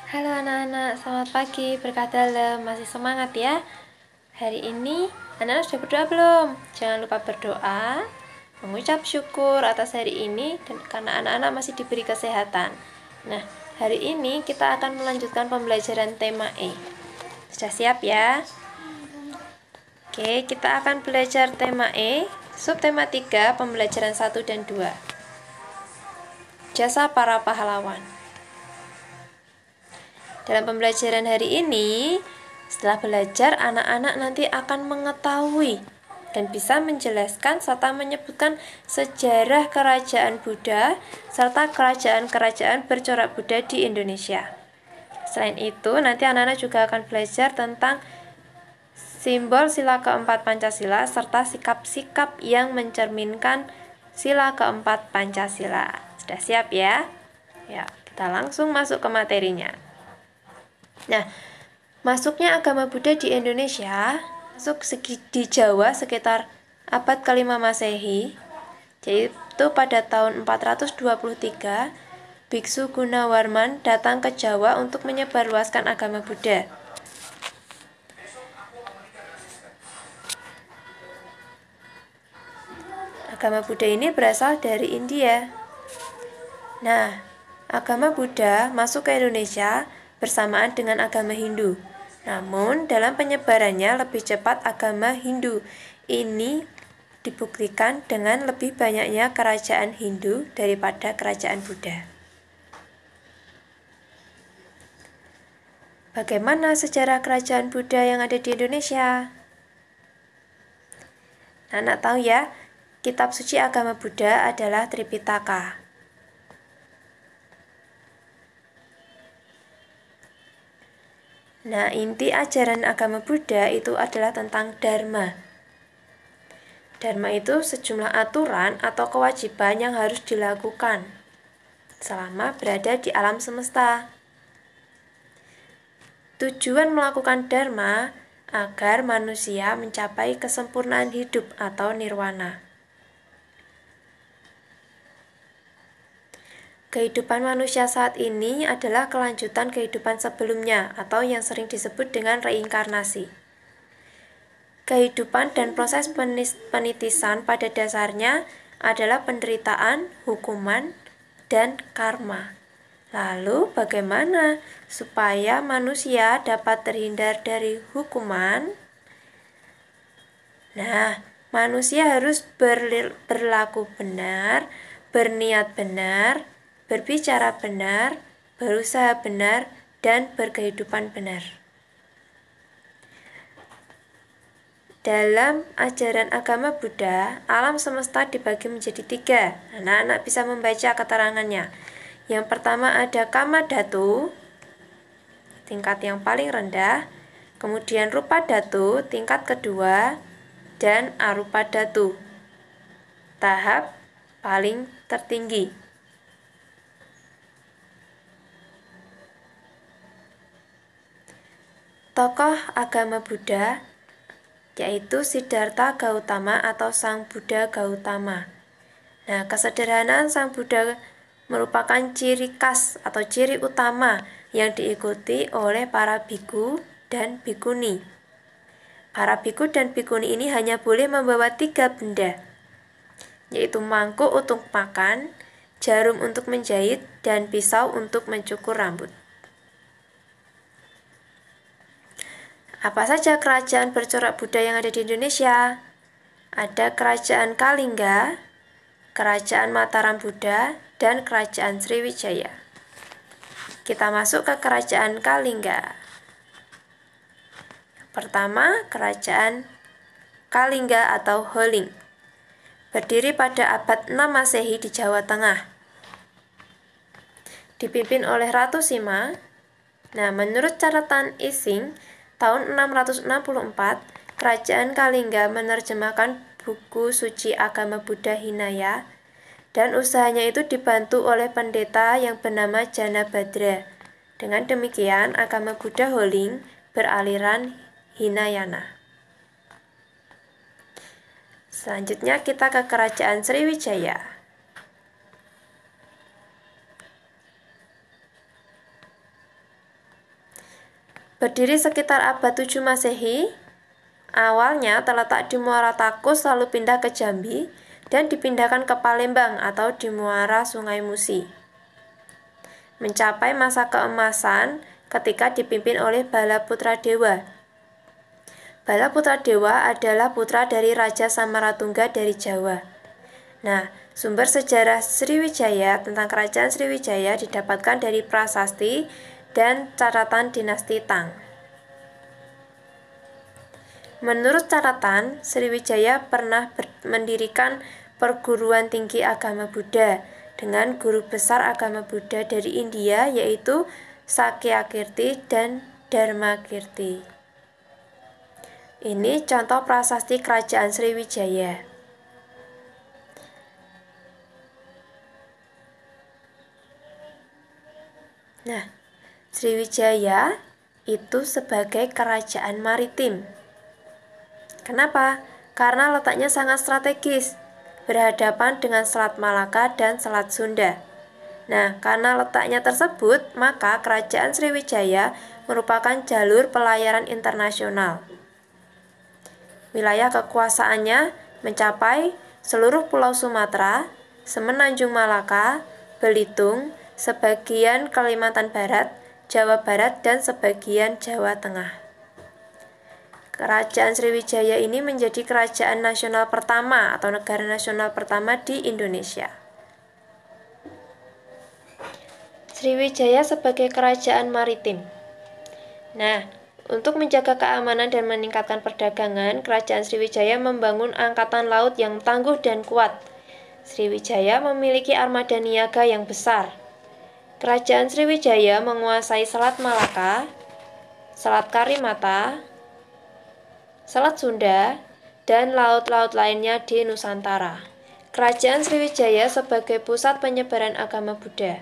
Halo anak-anak, selamat pagi, berkah dalam, masih semangat ya? Hari ini anak-anak sudah berdoa belum? Jangan lupa berdoa, mengucap syukur atas hari ini dan karena anak-anak masih diberi kesehatan. Nah, hari ini kita akan melanjutkan pembelajaran tema E. Sudah siap ya? Oke, kita akan belajar tema E, subtema 3, pembelajaran 1 dan 2. Jasa para pahlawan. Dalam pembelajaran hari ini, setelah belajar, anak-anak nanti akan mengetahui dan bisa menjelaskan serta menyebutkan sejarah kerajaan Buddha serta kerajaan-kerajaan bercorak Buddha di Indonesia. Selain itu, nanti anak-anak juga akan belajar tentang simbol sila keempat Pancasila serta sikap-sikap yang mencerminkan sila keempat Pancasila. Sudah siap ya? Ya, kita langsung masuk ke materinya. Nah, masuknya agama Buddha di Indonesia masuk di Jawa sekitar abad ke-5 Masehi, yaitu pada tahun 423, Biksu Gunawarman datang ke Jawa untuk menyebarluaskan agama Buddha. Agama Buddha ini berasal dari India. Nah, agama Buddha masuk ke Indonesia bersamaan dengan agama Hindu. Namun, dalam penyebarannya lebih cepat agama Hindu. Ini dibuktikan dengan lebih banyaknya kerajaan Hindu daripada kerajaan Buddha. Bagaimana sejarah kerajaan Buddha yang ada di Indonesia? Anak tahu ya, kitab suci agama Buddha adalah Tripitaka. Nah, inti ajaran agama Buddha itu adalah tentang Dharma. Dharma itu sejumlah aturan atau kewajiban yang harus dilakukan selama berada di alam semesta. Tujuan melakukan Dharma agar manusia mencapai kesempurnaan hidup atau nirwana. Kehidupan manusia saat ini adalah kelanjutan kehidupan sebelumnya atau yang sering disebut dengan reinkarnasi. Kehidupan dan proses penitisan pada dasarnya adalah penderitaan, hukuman, dan karma. Lalu bagaimana supaya manusia dapat terhindar dari hukuman? Nah, manusia harus berlaku benar, berniat benar, berbicara benar, berusaha benar, dan berkehidupan benar. Dalam ajaran agama Buddha, alam semesta dibagi menjadi 3. Anak-anak bisa membaca keterangannya. Yang pertama ada Kama Dhatu, tingkat yang paling rendah, kemudian Rupa Dhatu, tingkat kedua, dan Arupa Dhatu, tahap paling tertinggi. Tokoh agama Buddha yaitu Siddhartha Gautama atau Sang Buddha Gautama. Nah, kesederhanaan Sang Buddha merupakan ciri khas atau ciri utama yang diikuti oleh para biku dan bikuni. Para biku dan bikuni ini hanya boleh membawa 3 benda, yaitu mangkuk untuk makan, jarum untuk menjahit, dan pisau untuk mencukur rambut. Apa saja kerajaan bercorak Buddha yang ada di Indonesia? Ada Kerajaan Kalingga, Kerajaan Mataram Buddha, dan Kerajaan Sriwijaya. Kita masuk ke Kerajaan Kalingga. Pertama, Kerajaan Kalingga atau Holing. Berdiri pada abad 6 Masehi di Jawa Tengah. Dipimpin oleh Ratu Sima. Nah, menurut catatan Ising, tahun 664, Kerajaan Kalingga menerjemahkan buku suci agama Buddha Hinaya, dan usahanya itu dibantu oleh pendeta yang bernama Janabhadra. Dengan demikian, agama Buddha Holing beraliran Hinayana. Selanjutnya kita ke Kerajaan Sriwijaya. Berdiri sekitar abad 7 Masehi, awalnya terletak di Muara Takus lalu pindah ke Jambi dan dipindahkan ke Palembang atau di muara Sungai Musi. Mencapai masa keemasan ketika dipimpin oleh Bala Putra Dewa. Bala Putra Dewa adalah putra dari Raja Samaratungga dari Jawa. Nah, sumber sejarah Sriwijaya tentang kerajaan Sriwijaya didapatkan dari prasasti dan catatan dinasti Tang. Menurut catatan, Sriwijaya pernah mendirikan perguruan tinggi agama Buddha dengan guru besar agama Buddha dari India yaitu Sakyakirti dan Dharmakirti. Ini contoh prasasti kerajaan Sriwijaya. Nah, Sriwijaya itu sebagai kerajaan maritim. Kenapa? Karena letaknya sangat strategis, berhadapan dengan Selat Malaka dan Selat Sunda. Nah, karena letaknya tersebut, maka kerajaan Sriwijaya merupakan jalur pelayaran internasional. Wilayah kekuasaannya mencapai seluruh Pulau Sumatera, Semenanjung Malaka, Belitung, sebagian Kalimantan Barat, Jawa Barat, dan sebagian Jawa Tengah. Kerajaan Sriwijaya ini menjadi kerajaan nasional pertama atau negara nasional pertama di Indonesia. Sriwijaya sebagai kerajaan maritim. Nah, untuk menjaga keamanan dan meningkatkan perdagangan, kerajaan Sriwijaya membangun angkatan laut yang tangguh dan kuat. Sriwijaya memiliki armada niaga yang besar. Kerajaan Sriwijaya menguasai Selat Malaka, Selat Karimata, Selat Sunda, dan laut-laut lainnya di Nusantara. Kerajaan Sriwijaya sebagai pusat penyebaran agama Buddha.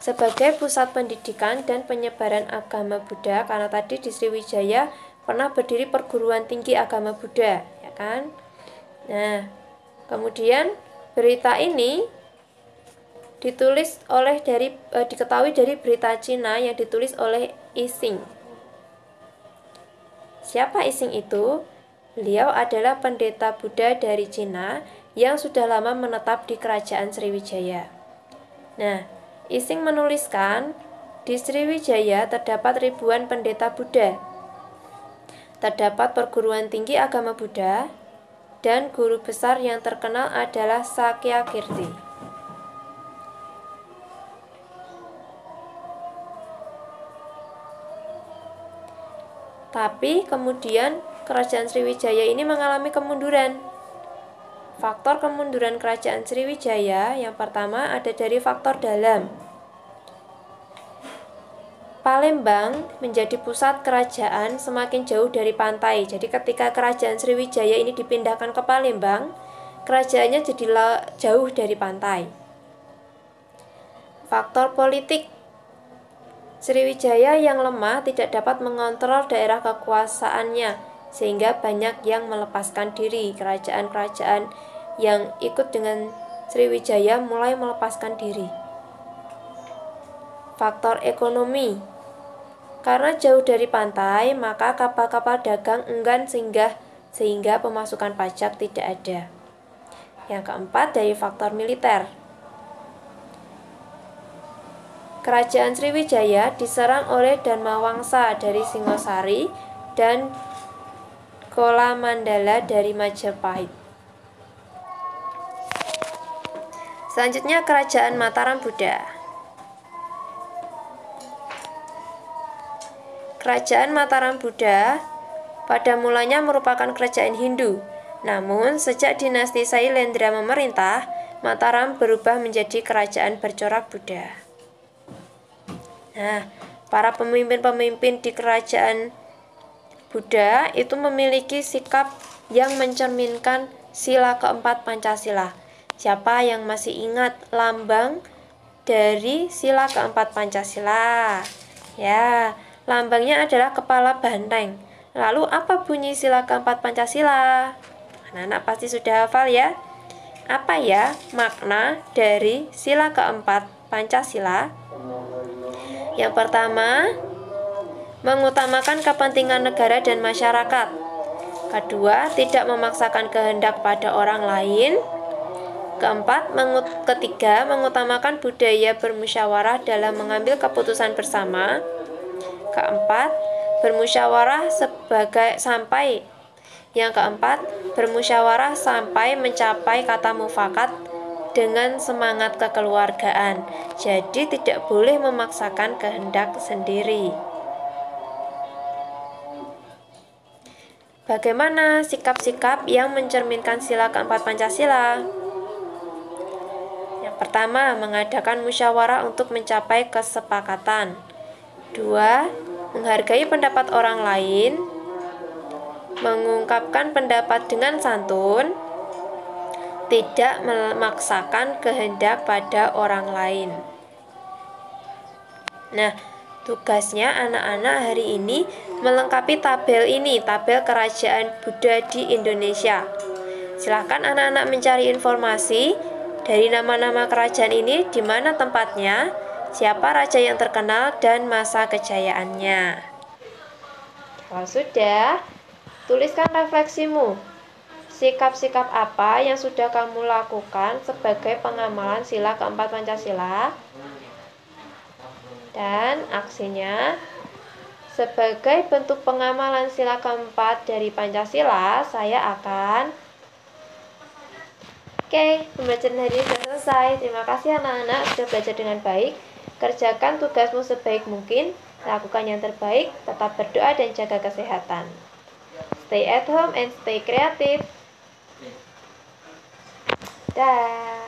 Sebagai pusat pendidikan dan penyebaran agama Buddha, karena tadi di Sriwijaya pernah berdiri perguruan tinggi agama Buddha, ya kan? Nah, kemudian berita ini diketahui dari berita Cina yang ditulis oleh Ising. Siapa Ising itu? Beliau adalah pendeta Buddha dari Cina yang sudah lama menetap di kerajaan Sriwijaya. Nah, Ising menuliskan, di Sriwijaya terdapat ribuan pendeta Buddha. Terdapat perguruan tinggi agama Buddha dan guru besar yang terkenal adalah Sakyakirti. Tapi kemudian kerajaan Sriwijaya ini mengalami kemunduran. Faktor kemunduran kerajaan Sriwijaya yang pertama ada dari faktor dalam. Palembang menjadi pusat kerajaan semakin jauh dari pantai. Jadi ketika kerajaan Sriwijaya ini dipindahkan ke Palembang, kerajaannya jadi jauh dari pantai. Faktor politik. Sriwijaya yang lemah tidak dapat mengontrol daerah kekuasaannya, sehingga banyak yang melepaskan diri. Kerajaan-kerajaan yang ikut dengan Sriwijaya mulai melepaskan diri. Faktor ekonomi. Karena jauh dari pantai, maka kapal-kapal dagang enggan sehingga pemasukan pajak tidak ada. Yang keempat dari faktor militer. Kerajaan Sriwijaya diserang oleh Dharmawangsa dari Singosari dan Kolamandala dari Majapahit. Selanjutnya Kerajaan Mataram Buddha. Kerajaan Mataram Buddha pada mulanya merupakan kerajaan Hindu. Namun sejak dinasti Sailendra memerintah, Mataram berubah menjadi kerajaan bercorak Buddha. Nah, para pemimpin-pemimpin di kerajaan Buddha itu memiliki sikap yang mencerminkan sila keempat Pancasila. Siapa yang masih ingat lambang dari sila keempat Pancasila? Ya, lambangnya adalah kepala banteng. Lalu apa bunyi sila keempat Pancasila? Anak-anak pasti sudah hafal ya. Apa ya makna dari sila keempat Pancasila? Yang pertama, mengutamakan kepentingan negara dan masyarakat. Kedua, tidak memaksakan kehendak pada orang lain. Ketiga, mengutamakan budaya bermusyawarah dalam mengambil keputusan bersama. Keempat, bermusyawarah sampai mencapai kata mufakat dengan semangat kekeluargaan. Jadi tidak boleh memaksakan kehendak sendiri. Bagaimana sikap-sikap yang mencerminkan sila keempat Pancasila? Yang pertama, mengadakan musyawarah untuk mencapai kesepakatan. 2. Menghargai pendapat orang lain. Mengungkapkan pendapat dengan santun. Tidak memaksakan kehendak pada orang lain. Nah, tugasnya anak-anak hari ini melengkapi tabel ini, tabel kerajaan Buddha di Indonesia. Silahkan anak-anak mencari informasi dari nama-nama kerajaan ini, di mana tempatnya, siapa raja yang terkenal, dan masa kejayaannya. Kalau sudah, tuliskan refleksimu. Sikap-sikap apa yang sudah kamu lakukan sebagai pengamalan sila keempat Pancasila? Dan aksinya, sebagai bentuk pengamalan sila keempat dari Pancasila, saya akan... Oke, pembelajaran hari ini sudah selesai. Terima kasih anak-anak sudah belajar dengan baik. Kerjakan tugasmu sebaik mungkin, lakukan yang terbaik, tetap berdoa dan jaga kesehatan. Stay at home and stay creative. Dah.